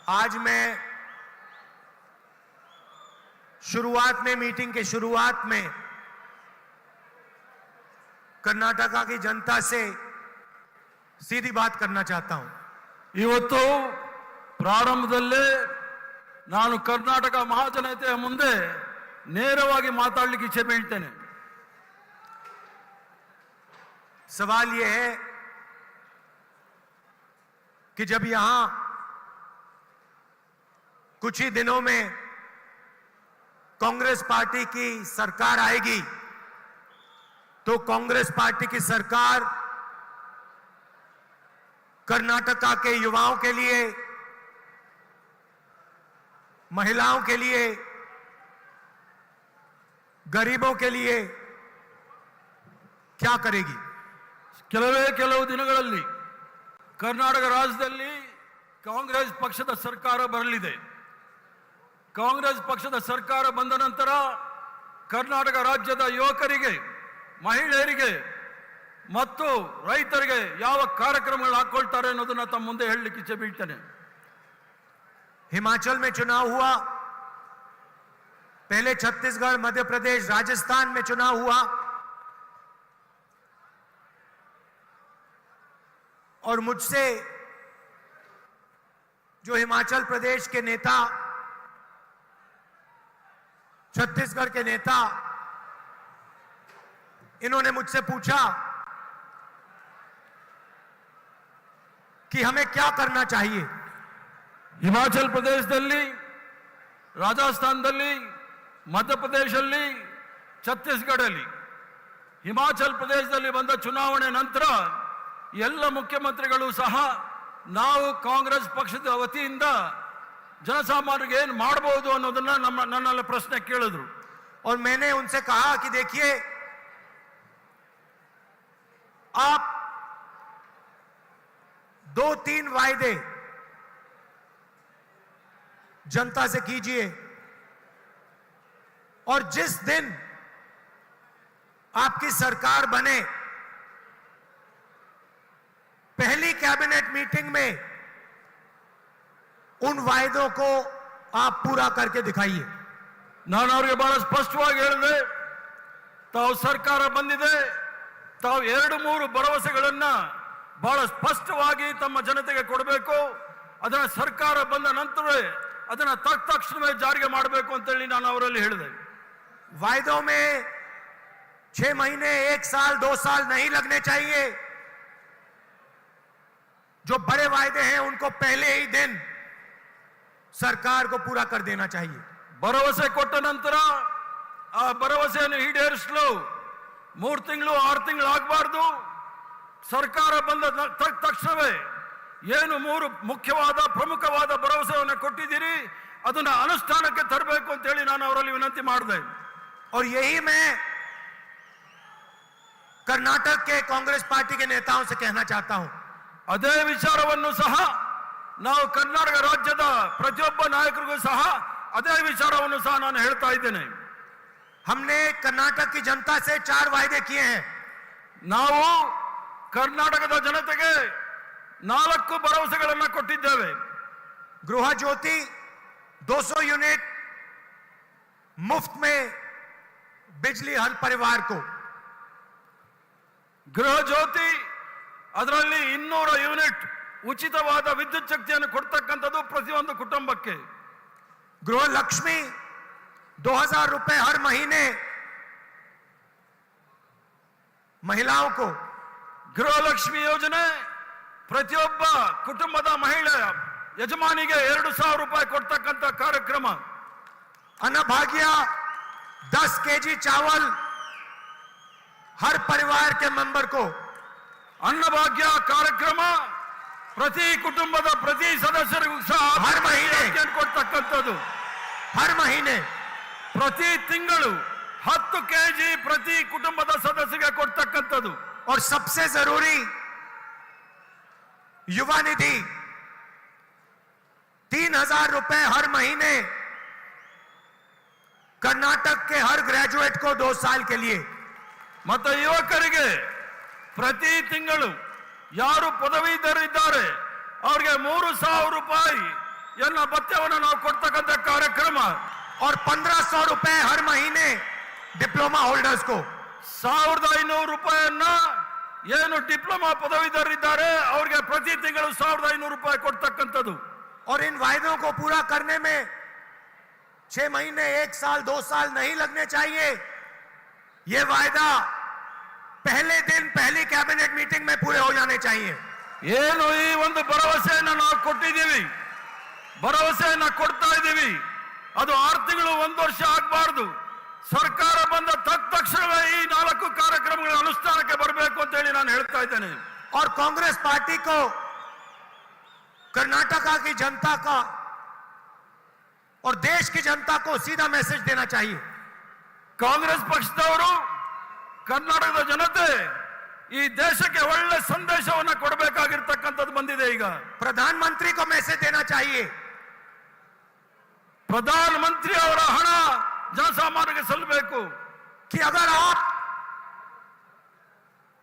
आज मैं शुरुआत में, मीटिंग के शुरुआत में कर्नाटका की जनता से सीधी बात करना चाहता हूं। ಇವತ್ತು ಪ್ರಾರಂಭದಲ್ಲೇ ನಾನು ಕರ್ನಾಟಕ ಮಹಾಜನತೆಯ ಮುಂದೆ ನೇರವಾಗಿ ಮಾತಾಡಲಿಕ್ಕೆ ಇಚ್ಛೆ ಬೀಳ್ತೇನೆ। सवाल यह है कि जब यहां कुछ ही दिनों में कांग्रेस पार्टी की सरकार आएगी तो कांग्रेस पार्टी की सरकार कर्नाटका के युवाओं के लिए, महिलाओं के लिए, गरीबों के लिए क्या करेगी? ಕೆಲವು ದಿನಗಳಲ್ಲಿ ಕರ್ನಾಟಕ ರಾಜ್ಯದಲ್ಲಿ ಕಾಂಗ್ರೆಸ್ ಪಕ್ಷದ ಸರ್ಕಾರ ಬರಲಿದೆ। ಕಾಂಗ್ರೆಸ್ ಪಕ್ಷದ ಸರ್ಕಾರ ಬಂದ ನಂತರ ಕರ್ನಾಟಕ ರಾಜ್ಯದ ಯುವಕರಿಗೆ, ಮಹಿಳೆಯರಿಗೆ ಮತ್ತು ರೈತರಿಗೆ ಯಾವ ಕಾರ್ಯಕ್ರಮಗಳು ಹಾಕೊಳ್ತಾರೆ ಅನ್ನೋದನ್ನ ತಮ್ಮ ಮುಂದೆ ಹೇಳಲಿಕ್ಕೆ ಇಚ್ಛೆ ಬೀಳ್ತೇನೆ। हिमाचल में चुनाव हुआ, पहले छत्तीसगढ़, मध्य प्रदेश, राजस्थान में चुनाव हुआ और मुझसे जो हिमाचल प्रदेश के नेता, छत्तीसगढ़ के नेता, इन्होंने मुझसे पूछा कि हमें क्या करना चाहिए। ಹಿಮಾಚಲ್ ಪ್ರದೇಶದಲ್ಲಿ, ರಾಜಸ್ಥಾನದಲ್ಲಿ, ಮಧ್ಯಪ್ರದೇಶದಲ್ಲಿ, ಛತ್ತೀಸ್ಗಢಲ್ಲಿ, ಹಿಮಾಚಲ್ ಪ್ರದೇಶದಲ್ಲಿ ಬಂದ ಚುನಾವಣೆ ನಂತರ ಎಲ್ಲ ಮುಖ್ಯಮಂತ್ರಿಗಳು ಸಹ ನಾವು ಕಾಂಗ್ರೆಸ್ ಪಕ್ಷದ ವತಿಯಿಂದ ಜನಸಾಮಾನ್ಯರಿಗೆ ಏನು ಮಾಡಬಹುದು ಅನ್ನೋದನ್ನ ನನ್ನಲ್ಲಿ ಪ್ರಶ್ನೆ ಕೇಳಿದ್ರು। और मैंने उनसे कहा कि देखिए, आप 2-3 वायदे जनता से कीजिए और जिस दिन आपकी सरकार बने, पहली कैबिनेट मीटिंग में उन वायदों को आप पूरा करके दिखाइए। ನಾನು ಅವರಿಗೆ ಬಹಳ ಸ್ಪಷ್ಟವಾಗಿ ಹೇಳಿದೆ, ತಾವು ಸರ್ಕಾರ ಬಂದಿದೆ, ತಾವು 2-3 ಭರವಸೆಗಳನ್ನ ಬಹಳ ಸ್ಪಷ್ಟವಾಗಿ ತಮ್ಮ ಜನತೆಗೆ ಕೊಡಬೇಕು, ಅದನ್ನ ಸರ್ಕಾರ ಬಂದ ನಂತರವೇ ಅದನ್ನ ತಕ್ಷಣವೇ ಜಾರಿಗೆ ಮಾಡಬೇಕು ಅಂತ ಹೇಳಿ ನಾನು ಅವರಲ್ಲಿ ಹೇಳಿದೆ। वायदों में 6 महीने, 1 साल, 2 साल नहीं लगने चाहिए। जो बड़े वायदे हैं उनको पहले ही दिन सरकार को पूरा कर देना चाहिए। ಭರವಸೆ ಕೊಟ್ಟ ನಂತರ ಆ ಭರವಸೆಯನ್ನು ಈಡೇರಿಸಲು 3 ತಿಂಗಳು 6 ತಿಂಗಳು ಆಗಬಾರ್ದು। ಸರ್ಕಾರ ಬಂದ ತಕ್ಷಣವೇ ಏನು 3 ಮುಖ್ಯವಾದ ಪ್ರಮುಖವಾದ ಭರವಸೆಯನ್ನು ಕೊಟ್ಟಿದ್ದೀರಿ ಅದನ್ನ ಅನುಷ್ಠಾನಕ್ಕೆ ತರಬೇಕು ಅಂತ ಹೇಳಿ ನಾನು ಅವರಲ್ಲಿ ವಿನಂತಿ ಮಾಡಿದೆ। और यही मैं कर्नाटक के कांग्रेस पार्टी के नेताओं से कहना चाहता हूं। ಅದೇ ವಿಚಾರವನ್ನು ಸಹ ನಾವು ಕರ್ನಾಟಕ ರಾಜ್ಯದ ಪ್ರತಿಯೊಬ್ಬ ನಾಯಕರಿಗೂ ಸಹ ಅದೇ ವಿಚಾರವನ್ನು ಸಹ ನಾನು ಹೇಳ್ತಾ ಇದ್ದೇನೆ। हमने कर्नाटक की जनता से 4 वायदे किए हैं। ನಾವು ಕರ್ನಾಟಕದ ಜನತೆಗೆ 4 ಭರವಸೆಗಳನ್ನು ಕೊಟ್ಟಿದ್ದೇವೆ। गृह ज्योति 200 यूनिट मुफ्त में बिजली हर परिवार को। ಗೃಹ ಜ್ಯೋತಿ ಅದರಲ್ಲಿ 200 ಯೂನಿಟ್ ಉಚಿತವಾದ ವಿದ್ಯುತ್ ಶಕ್ತಿಯನ್ನು ಕೊಡ್ತಕ್ಕಂಥದ್ದು ಪ್ರತಿಯೊಂದು ಕುಟುಂಬಕ್ಕೆ। गृह लक्ष्मी 2000 रुपए हर महीने महिलाओं को। ಗೃಹಲಕ್ಷ್ಮಿ ಯೋಜನೆ ಪ್ರತಿಯೊಬ್ಬ ಕುಟುಂಬದ ಮಹಿಳೆ ಯಜಮಾನಿಗೆ 2000 ರೂಪಾಯಿ ಕೊಡ್ತಕ್ಕಂಥ ಕಾರ್ಯಕ್ರಮ। अन्नभाग्य 10 केजी चावल हर परिवार के मेंबर को। ಅನ್ನಭಾಗ್ಯ ಕಾರ್ಯಕ್ರಮ ಪ್ರತಿ ಕುಟುಂಬದ ಪ್ರತಿ ಸದಸ್ಯರಿಗೂ ಸಹ हर महीने ಕೊಡ್ತಕ್ಕಂಥದ್ದು। हर महीने ಪ್ರತಿ ತಿಂಗಳು 10 ಕೆಜಿ ಪ್ರತಿ ಕುಟುಂಬದ ಸದಸ್ಯರಿಗೆ ಕೊಡ್ತಕ್ಕಂಥದ್ದು। और सबसे जरूरी युवा निधि 3000 रुपए हर महीने कर्नाटक के हर ग्रेजुएट को 2 साल के लिए। ಮತ್ತು ಯುವಕರಿಗೆ ಪ್ರತಿ ತಿಂಗಳು ಯಾರು ಪದವೀಧರರಿದ್ದಾರೆ ಅವರಿಗೆ 3000 ರೂಪಾಯಿ ಎಲ್ಲ ಭತ್ಯವನ್ನು ನಾವು ಕೊಡ್ತಕ್ಕಂಥ ಕಾರ್ಯಕ್ರಮ. और 1500 रुपए हर महीने डिप्लोमा होल्डर्स को. 1500 ರೂಪಾಯಿಯನ್ನ ಏನು ಡಿಪ್ಲೊಮಾ ಪದವೀಧರರಿದ್ದಾರೆ ಅವರಿಗೆ ಪ್ರತಿ ತಿಂಗಳು 1500 ರೂಪಾಯಿ ಕೊಡ್ತಕ್ಕಂಥದ್ದು. और इन वायदों को पूरा करने में 6 महीने, 1 साल, 2 साल नहीं लगने चाहिए. ये वायदा पहले दिन पहली कैबिनेट मीटिंग में पूरे हो जाने चाहिए. ಏನು ಈ ಒಂದು ಭರವಸೆಯನ್ನ ನಾವು ಕೊಟ್ಟಿದ್ದೀವಿ, ಭರವಸೆಯನ್ನ ಕೊಡ್ತಾ ಇದ್ದೀವಿ, ಅದು 6 ತಿಂಗಳು 1 ವರ್ಷ ಆಗಬಾರದು. ಸರ್ಕಾರ ಬಂದ ತಕ್ಷಣವೇ ಈ 4 ಕಾರ್ಯಕ್ರಮಗಳ ಅನುಷ್ಠಾನಕ್ಕೆ ಬರಬೇಕು ಅಂತ ಹೇಳಿ ನಾನು ಹೇಳ್ತಾ ಇದ್ದೇನೆ. और कांग्रेस पार्टी को कर्नाटका की जनता का और देश की जनता को सीधा मैसेज देना चाहिए. ಕಾಂಗ್ರೆಸ್ ಪಕ್ಷದವರು ಕರ್ನಾಟಕದ ಜನತೆ ಈ ದೇಶಕ್ಕೆ ಒಳ್ಳೆ ಸಂದೇಶವನ್ನ ಕೊಡಬೇಕಾಗಿರ್ತಕ್ಕಂಥದ್ದು ಬಂದಿದೆ. ಈಗ प्रधानमंत्री को मैसेज देना चाहिए. ಪ್ರಧಾನಮಂತ್ರಿ ಅವರ ಹಣ ಜನಸಾಮಾನ್ಯರಿಗೆ ಸಲ್ಲಬೇಕು. कि अगर आप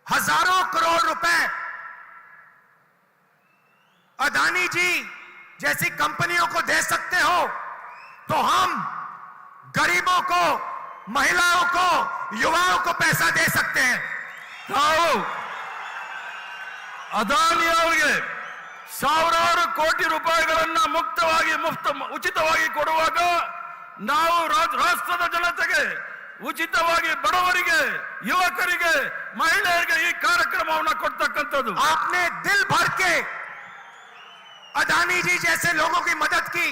हजारों करोड़ रुपए अदानी जी जैसी कंपनियों को दे सकते हो तो हम गरीबों को, महिलाओं को, युवाओं को पैसा दे सकते हैं. ತಾವು ಅದಾನಿ ಅವರಿಗೆ ಸಾವಿರಾರು ಕೋಟಿ ರೂಪಾಯಿಗಳನ್ನ ಉಚಿತವಾಗಿ ಕೊಡುವಾಗ ನಾವು ರಾಷ್ಟ್ರದ ಜನತೆಗೆ ಉಚಿತವಾಗಿ ಬಡವರಿಗೆ, ಯುವಕರಿಗೆ, ಮಹಿಳೆಯರಿಗೆ ಈ ಕಾರ್ಯಕ್ರಮವನ್ನು ಕೊಡ್ತಕ್ಕಂಥದ್ದು. आपने दिल भर के अदानी जी जैसे लोगों की मदद की.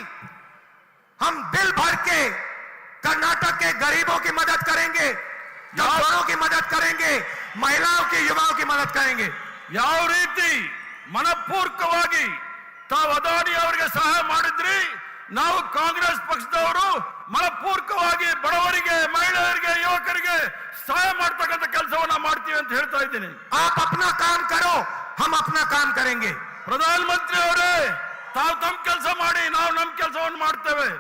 हम दिल भर के कर्नाटक के गरीबों की मदद करेंगे, मजदूरों की मदद करेंगे, महिलाओं की, युवाओं की मदद करेंगे. ಯಾವ ರೀತಿ ಮನಪೂರ್ವಕವಾಗಿ ತಾವು ಅದಾನಿ ಅವರಿಗೆ ಸಹಾಯ ಮಾಡಿದ್ರಿ, ನಾವು ಕಾಂಗ್ರೆಸ್ ಪಕ್ಷದವರು ಮನಪೂರ್ವಕವಾಗಿ ಬಡವರಿಗೆ, ಮಹಿಳೆಯರಿಗೆ, ಯುವಕರಿಗೆ ಸಹಾಯ ಮಾಡ್ತಕ್ಕಂಥ ಕೆಲಸವನ್ನ ಮಾಡ್ತೀವಿ ಅಂತ ಹೇಳ್ತಾ ಇದ್ದೀನಿ. आप अपना काम करो, हम अपना काम करेंगे. ಪ್ರಧಾನಮಂತ್ರಿ ಅವರೇ, ತಾವು ತಮ್ಮ ಕೆಲಸ ಮಾಡಿ, ನಾವು ನಮ್ಮ ಕೆಲಸವನ್ನು ಮಾಡ್ತೇವೆ.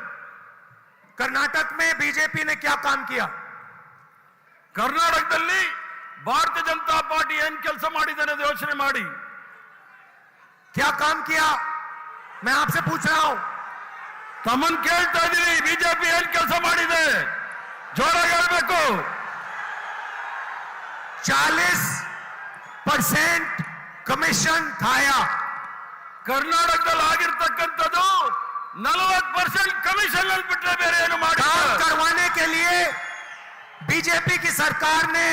कर्नाटक में बीजेपी ने क्या काम किया? ಕರ್ನಾಟಕದಲ್ಲಿ ಭಾರತೀಯ ಜನತಾ ಪಾರ್ಟಿ ಏನ್ ಕೆಲಸ ಮಾಡಿದೆ ಅನ್ನೋದು ಯೋಚನೆ ಮಾಡಿ. क्या काम किया? मैं आपसे पूछ रहा हूं. ತಮ್ಮನ್ ಕೇಳ್ತಾ ಇದೀವಿ, ಬಿಜೆಪಿ ಏನ್ ಕೆಲಸ ಮಾಡಿದೆ? ಜೋರಾಗಿ ಹೇಳ್ಬೇಕು. 40% कमीशन खाया. ಕರ್ನಾಟಕದಲ್ಲಿ ಆಗಿರ್ತಕ್ಕಂಥದ್ದು 40% ಕಮಿಷನ್ ಅಲ್ಲಿ ಬಿಟ್ಟರೆ ಬೇರೆ ಏನು ಮಾಡಿ काम करवाने के लिए बीजेपी की सरकार ने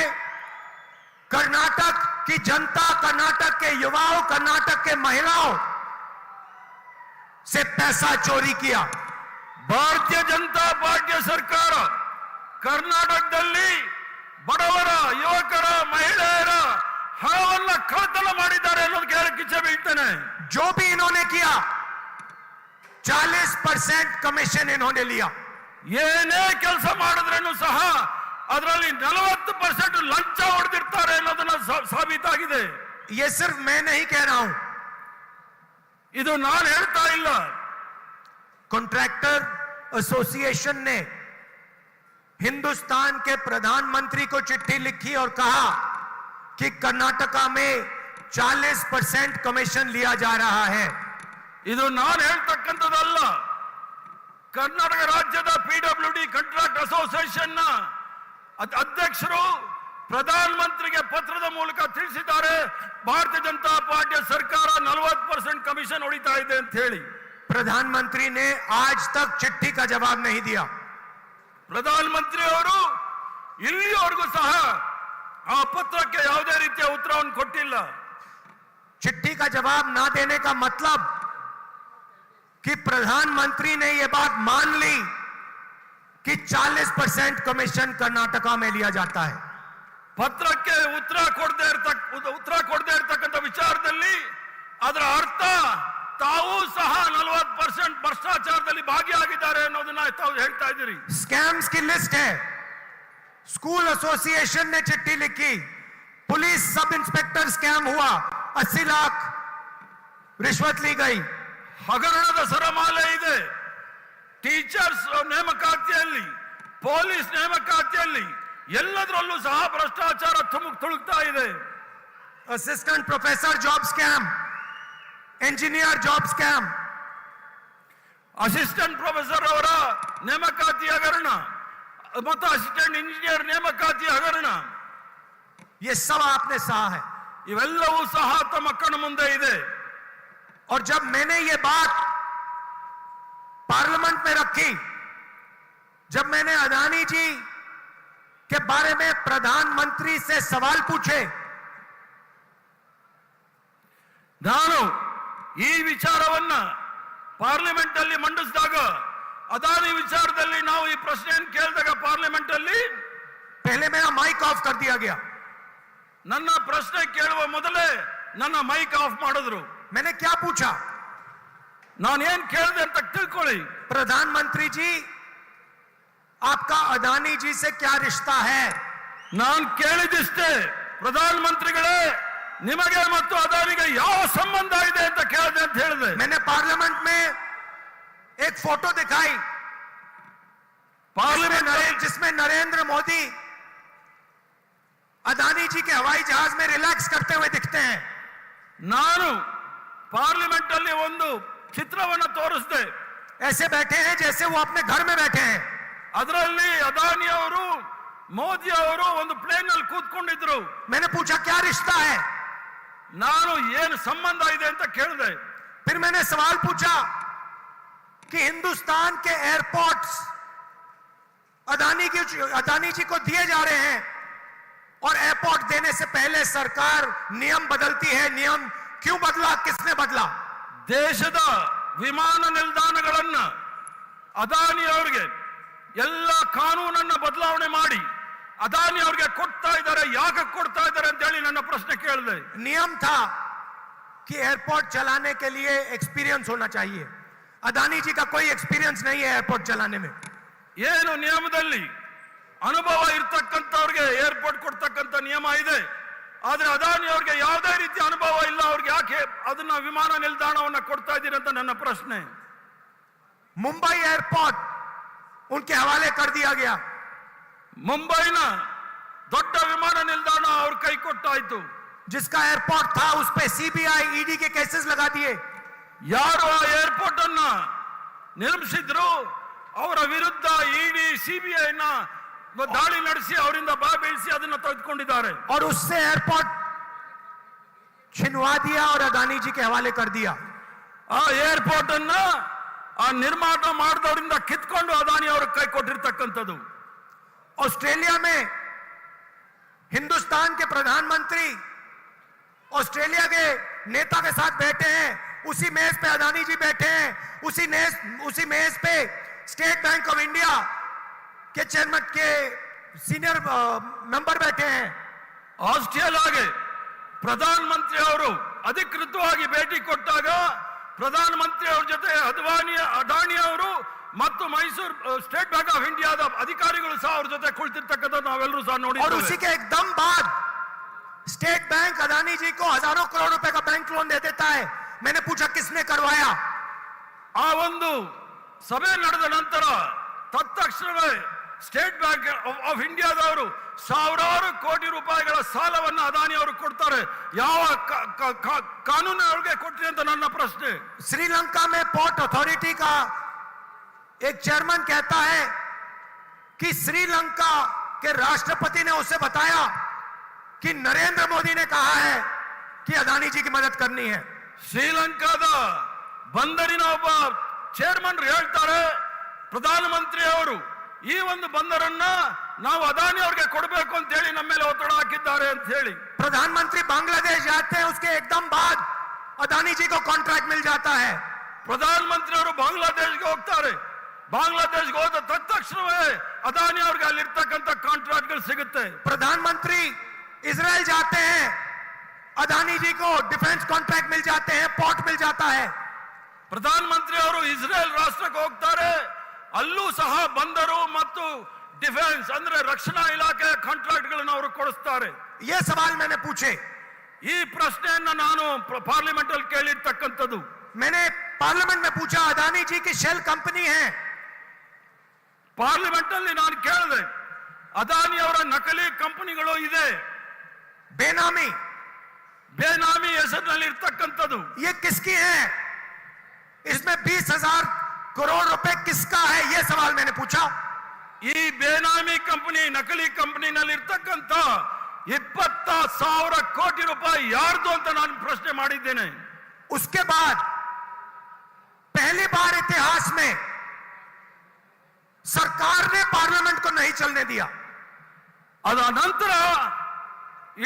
कर्नाटक की जनता, कर्नाटक के युवाओं, कर्नाटक के महिलाओं से पैसा चोरी किया. ಭಾರತೀಯ ಜನತಾ ಪಾರ್ಟಿಯ ಸರ್ಕಾರ ಕರ್ನಾಟಕದಲ್ಲಿ ಬಡವರ, ಯುವಕರ, ಮಹಿಳೆಯರ ಹಣವನ್ನ ಕಳ್ಳತನ ಮಾಡಿದ್ದಾರೆ ಅನ್ನೋದಕ್ಕೆ ಹೇಳಕ್ಕೆ ಇಚ್ಛೆ ಬೀಳ್ತೇನೆ. जो भी इन्होंने किया 40% कमीशन इन्होंने लिया. ಏನೇ ಕೆಲಸ ಮಾಡಿದ್ರೇನು ಸಹ ಅದರಲ್ಲಿ 40% ಲಂಚ ಹೊಡೆದಿರ್ತಾರೆ ಅನ್ನೋದನ್ನ ಸಾಬೀತಾಗಿದೆ. ये सिर्फ मैं नहीं कह रहा हूं. ಇದು ನಾನು ಹೇಳ್ತಾ ಇಲ್ಲ. कॉन्ट्रैक्टर एसोसिएशन ने हिंदुस्तान के प्रधानमंत्री को चिट्ठी लिखी और कहा कि कर्नाटका में 40% कमीशन लिया जा रहा है. ಇದು ನಾನು ಹೇಳ್ತಕ್ಕಂಥದ್ದಲ್ಲ. ಕರ್ನಾಟಕ ರಾಜ್ಯದ PWD ಕಾಂಟ್ರಾಕ್ಟ್ ಅಸೋಸಿಯೇಷನ್ ನ ಅಧ್ಯಕ್ಷರು ಪ್ರಧಾನಮಂತ್ರಿಗೆ ಪತ್ರದ ಮೂಲಕ ತಿಳಿಸಿದ್ದಾರೆ, ಭಾರತೀಯ ಜನತಾ ಪಾರ್ಟಿಯ ಸರ್ಕಾರ 40% ಕಮಿಷನ್ ಹೊಡಿತಾ ಇದೆ ಅಂತ ಹೇಳಿ. प्रधानमंत्री ने आज तक चिट्ठी का जवाब नहीं दिया. ಪ್ರಧಾನಮಂತ್ರಿ ಅವರು ಇಲ್ಲಿಯವರೆಗೂ ಸಹ ಆ ಪತ್ರಕ್ಕೆ ಯಾವುದೇ ರೀತಿಯ ಉತ್ತರವನ್ನು ಕೊಟ್ಟಿಲ್ಲ. चिट्ठी का जवाब ना देने का मतलब कि प्रधानमंत्री ने यह बात मान ली कि 40% कमीशन कर्नाटका में लिया जाता है. ಪತ್ರಕ್ಕೆ ಉತ್ತರ ಕೊಡದೇ ಇರತಕ್ಕಂಥ ವಿಚಾರದಲ್ಲಿ ಅದರ ಅರ್ಥ ತಾವು ಸಹ 40% ಭ್ರಷ್ಟಾಚಾರದಲ್ಲಿ ಭಾಗಿಯಾಗಿದ್ದಾರೆ ಅನ್ನೋದನ್ನ ತಾವು ಹೇಳ್ತಾ ಇದ್ದೀರಿ. स्कैम्स की लिस्ट है. स्कूल एसोसिएशन ने चिट्ठी लिखी, पुलिस सब इंस्पेक्टर स्कैम हुआ, 80 लाख रिश्वत ली गई. ಹಗರಣದ ಸರಮಾಲೆ ಇದೆ. ಟೀಚರ್ಸ್ ನೇಮಕಾತಿಯಲ್ಲಿ, ಪೊಲೀಸ್ ನೇಮಕಾತಿಯಲ್ಲಿ ಎಲ್ಲದರಲ್ಲೂ ಸಹ ಭ್ರಷ್ಟಾಚಾರ ತುಳುಕ್ತಾ ಇದೆ. Assistant professor job scam, engineer job scam. Assistant professor ಅವರ ನೇಮಕಾತಿ ಹಗರಣ ಮತ್ತು ಅಸಿಸ್ಟೆಂಟ್ ಇಂಜಿನಿಯರ್ ನೇಮಕಾತಿ ಹಗರಣ ये सब आपने सहा है। ಇವೆಲ್ಲವೂ ಸಹ ತಮ್ಮ ಕಣ್ಣು ಮುಂದೆ ಇದೆ. और जब मैंने ये बात पार्लियामेंट में रखी, जब मैंने अदानी जी के बारे में प्रधानमंत्री से सवाल पूछे, ನಾನು ಈ ವಿಚಾರವನ್ನ ಪಾರ್ಲಿಮೆಂಟ್ ಅಲ್ಲಿ ಮಂಡಿಸಿದಾಗ ಅದಾನಿ ವಿಚಾರದಲ್ಲಿ ನಾವು ಈ ಪ್ರಶ್ನೆಯನ್ನು ಕೇಳಿದಾಗ ಪಾರ್ಲಿಮೆಂಟ್ ಅಲ್ಲಿ पहले मेरा माइक ऑफ कर दिया गया। ನನ್ನ ಪ್ರಶ್ನೆ ಕೇಳುವ ಮೊದಲೇ ನನ್ನ ಮೈಕ್ ಆಫ್ ಮಾಡಿದ್ರು. मैंने क्या पूछा? ನಾನು ಏನ್ ಕೇಳಿದೆ ಅಂತ ತಿಳ್ಕೊಳ್ಳಿ. प्रधानमंत्री जी, आपका अदानी जी से क्या रिश्ता है? ನಾನು ಕೇಳಿದಿಷ್ಟೇ, ಪ್ರಧಾನಮಂತ್ರಿಗಳೇ ನಿಮಗೆ ಮತ್ತು ಅದಾನಿಗೆ ಯಾವ ಸಂಬಂಧ ಇದೆ ಅಂತ ಕೇಳಿದೆ ಅಂತ ಹೇಳಿದೆ. मैंने पार्लियामेंट में एक फोटो दिखाई, पार्लियामेंट जिसमें नरेंद्र मोदी अदानी जी के हवाई जहाज में रिलैक्स करते हुए दिखते हैं। ನಾನು ಪಾರ್ಲಿಮೆಂಟ್ ಅಲ್ಲಿ ಒಂದು ಚಿತ್ರವನ್ನು ತೋರಿಸಿದೆ. ऐसे बैठे हैं जैसे वो अपने घर में बैठे हैं। ಅದರಲ್ಲಿ ಅದಾನಿ ಅವರು ಮೋದಿ ಅವರು ಒಂದು ಪ್ಲೇನ್ ಅಲ್ಲಿ ಕೂತ್ಕೊಂಡಿದ್ರು. मैंने पूछा क्या रिश्ता है? ನಾನು ಏನು ಸಂಬಂಧ ಇದೆ ಅಂತ ಕೇಳಿದೆ. फिर मैंने सवाल पूछा कि हिंदुस्तान के एयरपोर्ट्स अदानी जी को दिए जा रहे हैं और एयरपोर्ट देने से पहले सरकार नियम बदलती है, नियम क्यों बदला, किसने बदला? ದೇಶದ ವಿಮಾನ ನಿಲ್ದಾಣಗಳನ್ನ ಅದಾನಿ ಅವರಿಗೆ ಎಲ್ಲ ಕಾನೂನನ್ನ ಬದಲಾವಣೆ ಮಾಡಿ ಅದಾನಿ ಅವರಿಗೆ ಕೊಡ್ತಾ ಇದ್ದಾರೆ. ಯಾಕೆ ಕೊಡ್ತಾ ಇದ್ದಾರೆ ಅಂತ ಹೇಳಿ ನನ್ನ ಪ್ರಶ್ನೆ ಕೇಳಿದೆ. नियम था कि एयरपोर्ट चलाने के लिए एक्सपीरियंस होना चाहिए। अदानी जी का कोई एक्सपीरियंस नहीं है एयरपोर्ट चलाने में। ಏನು ನಿಯಮದಲ್ಲಿ ಅನುಭವ ಇರ್ತಕ್ಕಂಥವ್ರಿಗೆ ಏರ್ಪೋರ್ಟ್ ಕೊಡ್ತಕ್ಕಂಥ ನಿಯಮ ಇದೆ. ಆದ್ರೆ ಅದಾನಿ ಅವ್ರಿಗೆ ಯಾವುದೇ ರೀತಿ ಅನುಭವ ಇಲ್ಲ. ಅವ್ರಿಗೆ ಯಾಕೆ ಅದನ್ನ ವಿಮಾನ ನಿಲ್ದಾಣವನ್ನ ಕೊಡ್ತಾ ಇದ್ದೀರಿ ಅಂತ ನನ್ನ ಪ್ರಶ್ನೆ. मुंबई एयरपोर्ट उनके हवाले कर दिया गया। ಮುಂಬೈನ ದೊಡ್ಡ ವಿಮಾನ ನಿಲ್ದಾಣ ಅವ್ರ ಕೈ ಕೊಟ್ಟಾಯ್ತು. जिसका एयरपोर्ट था उस पे सीबीआई ईडी के केसेस लगा दिए। ಯಾರು ಆ ಏರ್ಪೋರ್ಟ್ ಅನ್ನ ನಿರ್ಮಿಸಿದ್ರು ಅವರ ವಿರುದ್ಧ ಇಡಿ ಸಿಬಿಐ ನ ದಾಳಿ ನಡೆಸಿ ಅವರಿಂದ ಬಾಬೆಯಿಸಿ ಅದನ್ನ ತೆಗೆದುಕೊಂಡಿದ್ದಾರೆ. और उससे एयरपोर्ट छिनवा दिया और अदानी जी के हवाले कर दिया। ಆ ಏರ್ಪೋರ್ಟ್ ಅನ್ನ ಆ ನಿರ್ಮಾಣ ಮಾಡಿದವರಿಂದ ಕಿತ್ಕೊಂಡು ಅದಾನಿ ಅವರ ಕೈ ಕೊಟ್ಟಿರ್ತಕ್ಕಂಥದ್ದು. ऑस्ट्रेलिया में हिंदुस्तान के प्रधानमंत्री ऑस्ट्रेलिया के नेता के साथ बैठे हैं, उसी मेज पे अदानी जी बैठे हैं, उसी मेज पे स्टेट बैंक ऑफ इंडिया के चेयरमैन के सीनियर मेंबर बैठे हैं। ಆಸ್ಟ್ರೇಲಿಯಾಗೆ ಪ್ರಧಾನಮಂತ್ರಿ ಅವರು ಅಧಿಕೃತವಾಗಿ ಭೇಟಿ ಕೊಟ್ಟಾಗ ಪ್ರಧಾನಮಂತ್ರಿ ಅವರ ಜೊತೆ ಅದಾನಿ ಅವರು ಮತ್ತು ಮೈಸೂರು ಸ್ಟೇಟ್ ಬ್ಯಾಂಕ್ ಆಫ್ ಇಂಡಿಯಾದ ಅಧಿಕಾರಿಗಳು ಸಹ ಅವ್ರ ಜೊತೆ ಕುಳಿತಿರ್ತಕ್ಕಂಥ ನಾವೆಲ್ಲರೂ ಸಹ और ನೋಡಿದ್ದೇವೆ. उसी के एकदम बाद स्टेट बैंक अदानी जी को हजारों करोड़ रुपए का बैंक लोन दे देता है। मैंने पूछा किसने करवाया? ಆ ಒಂದು ಸಭೆ ನಡೆದ ನಂತರ ತತ್ಕ್ಷಣವೇ ಸ್ಟೇಟ್ ಬ್ಯಾಂಕ್ ಆಫ್ ಇಂಡಿಯಾದವರು ಸಾವಿರಾರು ಕೋಟಿ ರೂಪಾಯಿಗಳ ಸಾಲವನ್ನು ಅದಾನಿ ಅವರು ಕೊಡ್ತಾರೆ. ಯಾವ ಕಾನೂನು ಅವ್ರಿಗೆ ಕೊಟ್ರಿ ಅಂತ ನನ್ನ ಪ್ರಶ್ನೆ. श्रीलंका में पोर्ट अथॉरिटी का एक चेयरमैन कहता है कि श्रीलंका के राष्ट्रपति ने उसे बताया कि नरेंद्र मोदी ने कहा है कि अदानी जी की मदद करनी है। ಶ್ರೀಲಂಕಾದ ಬಂದರಿನ ಒಬ್ಬ ಚೇರ್ಮನ್ ಹೇಳ್ತಾರೆ ಪ್ರಧಾನಮಂತ್ರಿ ಅವರು ಈ ಒಂದು ಬಂದರನ್ನ ನಾವು ಅದಾನಿ ಅವರಿಗೆ ಕೊಡಬೇಕು ಅಂತ ಹೇಳಿ ನಮ್ಮ ಮೇಲೆ ಒತ್ತಡ ಹಾಕಿದ್ದಾರೆ ಅಂತ ಹೇಳಿ. प्रधानमंत्री बांग्लादेश जाते हैं, उसके एकदम बाद अदानी जी को कॉन्ट्रैक्ट मिल जाता है। ಪ್ರಧಾನಮಂತ್ರಿ ಅವರು ಬಾಂಗ್ಲಾದೇಶ್ಗೆ ಹೋಗ್ತಾರೆ. ಬಾಂಗ್ಲಾದೇಶ್ಗೆ ಹೋದ ತಕ್ಷಣವೇ ಅದಾನಿ ಅವ್ರಿಗೆ ಅಲ್ಲಿರ್ತಕ್ಕಂಥ ಕಾಂಟ್ರಾಕ್ಟ್ಗಳು ಸಿಗುತ್ತೆ. प्रधानमंत्री इजराइल जाते हैं, अदानी जी को डिफेंस कॉन्ट्रैक्ट मिल जाते हैं, पोर्ट मिल जाता है। ಪ್ರಧಾನಮಂತ್ರಿ ಅವರು ಇಸ್ರೇಲ್ ರಾಷ್ಟ್ರಕ್ಕೆ ಹೋಗ್ತಾರೆ. ಅಲ್ಲೂ ಸಹ ಬಂದರು ಮತ್ತು ಡಿಫೆನ್ಸ್ ಅಂದ್ರೆ ರಕ್ಷಣಾ ಇಲಾಖೆ ಕಾಂಟ್ರಾಕ್ಟ್ ಗಳನ್ನು ಅವರು ಕೊಡಿಸ್ತಾರೆ. ये सवाल मैंने पूछे, ಈ ಪ್ರಶ್ನೆಯನ್ನ ನಾನು ಪಾರ್ಲಿಮೆಂಟ್ ಅಲ್ಲಿ ಕೇಳಿರ್ತಕ್ಕಂಥದ್ದು. मैंने पार्लियामेंट में पूछा अदानी जी की शेल कंपनी है। ಪಾರ್ಲಿಮೆಂಟ್ ಅಲ್ಲಿ ನಾನು ಕೇಳಿದೆ ಅದಾನಿ ಅವರ ನಕಲಿ ಕಂಪನಿಗಳು ಇದೆ, बेनामी ಬೇನಾಮಿ ಹೆಸರಿನಲ್ಲಿ ಇರ್ತಕ್ಕಂಥದ್ದು. ये किसकी है? इसमें 20,000 करोड़ रुपए किसका है, यह सवाल मैंने पूछा। ಈ ಬೇನಾಮಿ ಕಂಪನಿ ನಕಲಿ ಕಂಪನಿನಲ್ಲಿ ಇರ್ತಕ್ಕಂತ 20,000 ಕೋಟಿ ರೂಪಾಯಿ ಯಾರ್ದು ಅಂತ ನಾನು ಪ್ರಶ್ನೆ ಮಾಡಿದ್ದೇನೆ। उसके बाद पहली बार इतिहास में सरकार ने पार्लियामेंट को नहीं चलने दिया। ಅದ ನಂತರ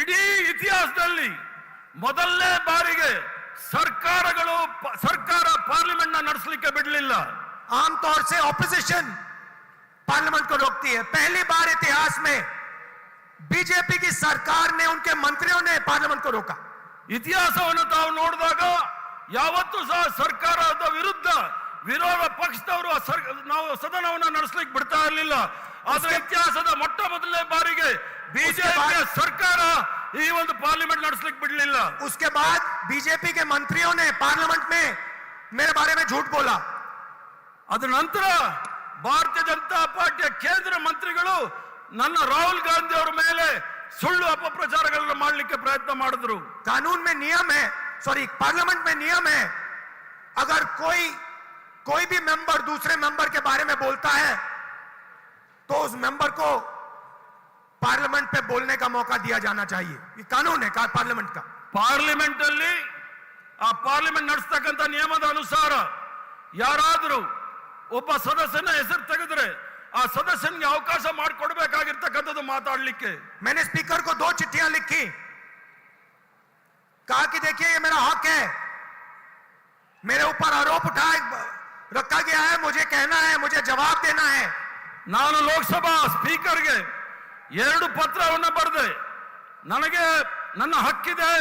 ಇಡೀ ಇತಿಹಾಸದಲ್ಲಿ ಮೊದಲನೇ ಬಾರಿಗೆ ಸರ್ಕಾರ ಪಾರ್ಲಿಮೆಂಟ್ ನಡೆಸಲಿಕ್ಕೆ ಬಿಡಲಿಲ್ಲ। आमतौर से ऑपोजिशन पार्लियामेंट को रोकती है, पहली बार इतिहास में बीजेपी की सरकार ने, उनके मंत्रियों ने पार्लियामेंट को रोका। ಇತಿಹಾಸವನ್ನು ತಾವು ನೋಡಿದಾಗ ಯಾವತ್ತೂ ಸಹ ಸರ್ಕಾರದ ವಿರುದ್ಧ ವಿರೋಧ ಪಕ್ಷದವರು ನಾವು ಸದನವನ್ನು ನಡೆಸಲಿಕ್ಕೆ ಬಿಡ್ತಾ ಇರಲಿಲ್ಲ। ಆದ್ರೆ ಇತಿಹಾಸದ ಮೊಟ್ಟ ಮೊದಲನೇ ಬಾರಿಗೆ ಬಿಜೆಪಿ ಸರ್ಕಾರ ಈ ಒಂದು ಪಾರ್ಲಿಮೆಂಟ್ ನಡೆಸಲಿಕ್ಕೆ ಬಿಡಲಿಲ್ಲ। उसके बाद बीजेपी के मंत्रियों ने पार्लियामेंट में मेरे बारे में झूठ बोला। ಅದ ನಂತರ ಭಾರತೀಯ ಜನತಾ ಪಾರ್ಟಿಯ ಕೇಂದ್ರ ಮಂತ್ರಿಗಳು ನನ್ನ ರಾಹುಲ್ ಗಾಂಧಿ ಅವರ ಮೇಲೆ ಸುಳ್ಳು ಅಪಪ್ರಚಾರಗಳನ್ನು ಮಾಡಲಿಕ್ಕೆ ಪ್ರಯತ್ನ ಮಾಡಿದ್ರು। कानून में नियम है, सॉरी पार्लियामेंट में नियम है, अगर कोई भी मेंबर दूसरे मेंबर के बारे में बोलता है तो उस मेंबर को पार्लियामेंट पे बोलने का मौका दिया जाना चाहिए। ये कानून है पार्लियामेंट का। ಪಾರ್ಲಿಮೆಂಟ್ ಅಲ್ಲಿ ಆ ಪಾರ್ಲಿಮೆಂಟ್ ನಡೆಸತಕ್ಕಂತ ನಿಯಮದ ಅನುಸಾರ ಯಾರಾದರೂ ಒಬ್ಬ ಸದಸ್ಯನ ಹೆಸರು ತೆಗೆದ್ರೆ ಆ ಸದಸ್ಯನಿಗೆ ಅವಕಾಶ ಮಾಡಿಕೊಡಬೇಕಾಗಿರ್ತಕ್ಕಂಥದ್ದು ಮಾತಾಡಲಿಕ್ಕೆ। मैंने स्पीकर को 2 चिट्ठियां लिखी, कहा कि देखिए ये मेरा हक है, मेरे ऊपर आरोप रखा गया है, मुझे कहना है, मुझे जवाब देना है। ನಾನು ಲೋಕಸಭಾ ಸ್ಪೀಕರ್ಗೆ 2 ಪತ್ರವನ್ನು ಬರೆದೆ, ನನಗೆ ನನ್ನ ಹಕ್ಕಿದೆ,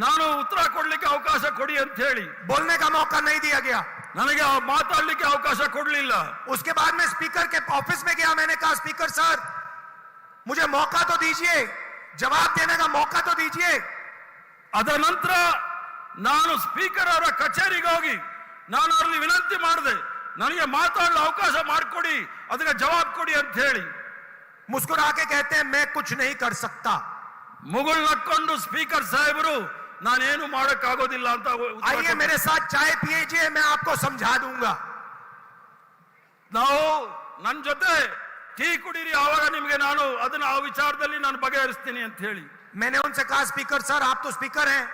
ನಾನು ಉತ್ತರ ಕೊಡ್ಲಿಕ್ಕೆ ಅವಕಾಶ ಕೊಡಿ ಅಂತ ಹೇಳಿ। बोलने का मौका नहीं दिया गया, ನನಗೆ ಮಾತಾಡಲಿಕ್ಕೆ ಅವಕಾಶ ಕೊಡಲಿಲ್ಲ। उसके बाद मैं स्पीकर के ऑफिस में गया, मैंने कहा स्पीकर सर मुझे मौका तो दीजिए, जवाब देने का मौका तो दीजिए। ಅದರ ನಂತರ ನಾನು ಸ್ಪೀಕರ್ ಅವರ ಕಚೇರಿಗೆ ಹೋಗಿ ನಾನು ಅವರಲ್ಲಿ ವಿನಂತಿ ಮಾಡಿದೆ, ನನಗೆ ಮಾತಾಡಲು ಅವಕಾಶ ಮಾಡಿಕೊಡಿ, ಅದಕ್ಕೆ ಜವಾಬ್ ಕೊಡಿ ಅಂತ ಹೇಳಿ। मुस्कुरा के कहते हैं मैं कुछ नहीं कर सकता। ಮುಗುಳು ನಕ್ಕೊಂಡು ಸ್ಪೀಕರ್ ಸಾಹೇಬರು ನಾನೇನು ಮಾಡಕ್ಕಾಗೋದಿಲ್ಲ ಅಂತ ಉತ್ತರ आइए ಕೊಟ್ಟರು। मेरे साथ चाय पिएजिए, मैं आपको समझा दूंगा। ನಾವು ನನ್ನ ಜೊತೆ ಟೀ ಕುಡೀರಿ, ಆವಾಗ ನಿಮಗೆ ನಾನು ಅದನ್ನ ಆ ವಿಚಾರದಲ್ಲಿ ನಾನು ಬಗೆಹರಿಸ್ತೀನಿ ಅಂತ ಹೇಳಿ। मैंने उनसे कहा स्पीकर सर आप तो स्पीकर हैं,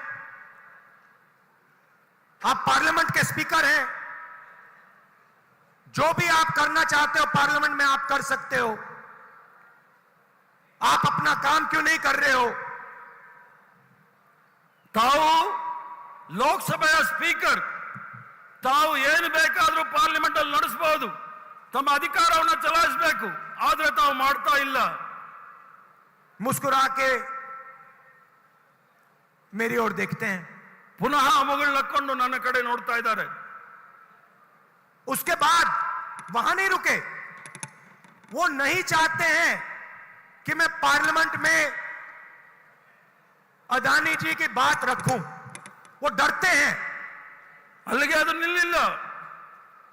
आप पार्लियामेंट के स्पीकर हैं, जो भी आप करना चाहते हो पार्लियामेंट में आप कर सकते हो, आप अपना काम क्यों नहीं कर रहे हो? ತಾವು ಲೋಕಸಭೆಯ ಸ್ಪೀಕರ್, ತಾವು ಏನು ಬೇಕಾದ್ರೂ ಪಾರ್ಲಿಮೆಂಟ್ ಅಲ್ಲಿ ನಡೆಸಬಹುದು, ತಮ್ಮ ಅಧಿಕಾರವನ್ನು ಚಲಾಯಿಸಬೇಕು, ಆದ್ರೆ ತಾವು ಮಾಡ್ತಾ ಇಲ್ಲ। मुस्कुरा के मेरी ओर देखते हैं, ಪುನಃ ಮುಗುಳು ನಕ್ಕೊಂಡು ನನ್ನ ಕಡೆ ನೋಡ್ತಾ ಇದ್ದಾರೆ। उसके बाद वहां नहीं रुके, वो नहीं चाहते हैं कि मैं पार्लियामेंट में अदानी जी की बात रखूं, वो डरते हैं। ಅಲ್ಲಿಗೆ ಅದು ನಿಲ್ಲಿಲ್ಲ,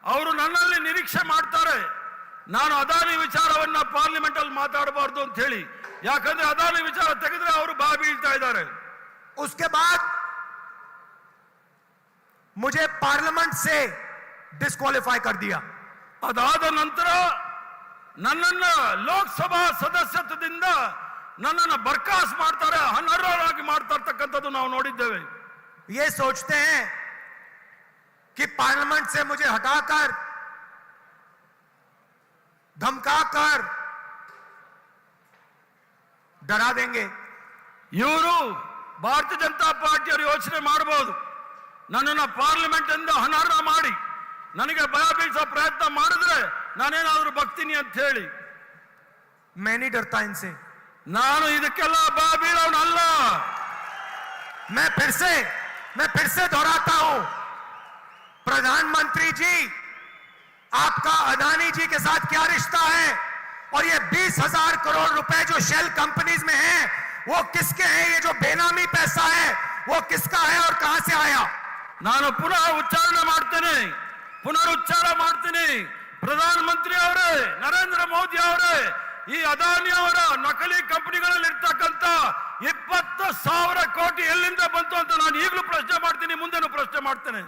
ಅವರು ನನ್ನಲ್ಲಿ ನಿರೀಕ್ಷೆ ಮಾಡ್ತಾರೆ ನಾನು ಅದಾನಿ ವಿಚಾರವನ್ನ ಪಾರ್ಲಿಮೆಂಟ್ ಅಲ್ಲಿ ಮಾತಾಡಬಾರ್ದು ಅಂತ ಹೇಳಿ, ಯಾಕಂದ್ರೆ ಅದಾನಿ ವಿಚಾರ ತೆಗೆದ್ರೆ ಅವರು ಬಾ ಬೀಳ್ತಾ ಇದ್ದಾರೆ। उसके बाद मुझे पार्लियामेंट से डिस्क्वालीफाई कर दिया। ಅದಾದ ನಂತರ ನನ್ನನ್ನ ಲೋಕಸಭಾ ಸದಸ್ಯತ್ವದಿಂದ ನನ್ನನ್ನು ಬರ್ಖಾಸ್ ಮಾಡ್ತಾರೆ, ಅನರ್ಹರಾಗಿ ಮಾಡ್ತಾ ಇರ್ತಕ್ಕಂಥದ್ದು ನಾವು ನೋಡಿದ್ದೇವೆ। ये सोचते हैं कि पार्लियामेंट से मुझे हटाकर, धमकाकर डरा देंगे। ಇವರು ಭಾರತೀಯ ಜನತಾ ಪಾರ್ಟಿಯವರು ಯೋಚನೆ ಮಾಡಬಹುದು, ನನ್ನನ್ನು ಪಾರ್ಲಿಮೆಂಟ್ ಇಂದ ಅನರ್ಹ ಮಾಡಿ ನನಗೆ ಭಯ ಬೀಳಿಸೋ ಪ್ರಯತ್ನ ಮಾಡಿದ್ರೆ ನಾನೇನಾದ್ರೂ ಬಗ್ತೀನಿ ಅಂತ ಹೇಳಿ। मैं नहीं डरता इनसे, ನಾನು ಇದಕ್ಕೆಲ್ಲ ಭಯ ಬೀಳೋನಲ್ಲ। मैं फिर से दोहराता हूं, प्रधानमंत्री जी आपका अदानी जी के साथ क्या रिश्ता है, और ये 20,000 करोड़ रुपए जो शेल कंपनीज में हैं वो किसके हैं? ये जो बेनामी पैसा है वो किसका है और कहां से आया? ನಾನು ಪುನಃ ಉಚ್ಚಾರಣೆ ಮಾಡ್ತೇನೆ, ಪುನರುಚ್ಚಾರ ಮಾಡ್ತೀನಿ, ಪ್ರಧಾನಮಂತ್ರಿ ಅವರೇ, ನರೇಂದ್ರ ಮೋದಿ ಅವರೇ, ಈ ಅದಾನಿ ಅವರ ನಕಲಿ ಕಂಪನಿಗಳಲ್ಲಿ ಇರ್ತಕ್ಕಂಥ 20,000 ಕೋಟಿ ಎಲ್ಲಿಂದ ಬಂತು ಅಂತ ನಾನು ಈಗಲೂ ಪ್ರಶ್ನೆ ಮಾಡ್ತೀನಿ, ಮುಂದೆನೂ ಪ್ರಶ್ನೆ ಮಾಡ್ತೇನೆ।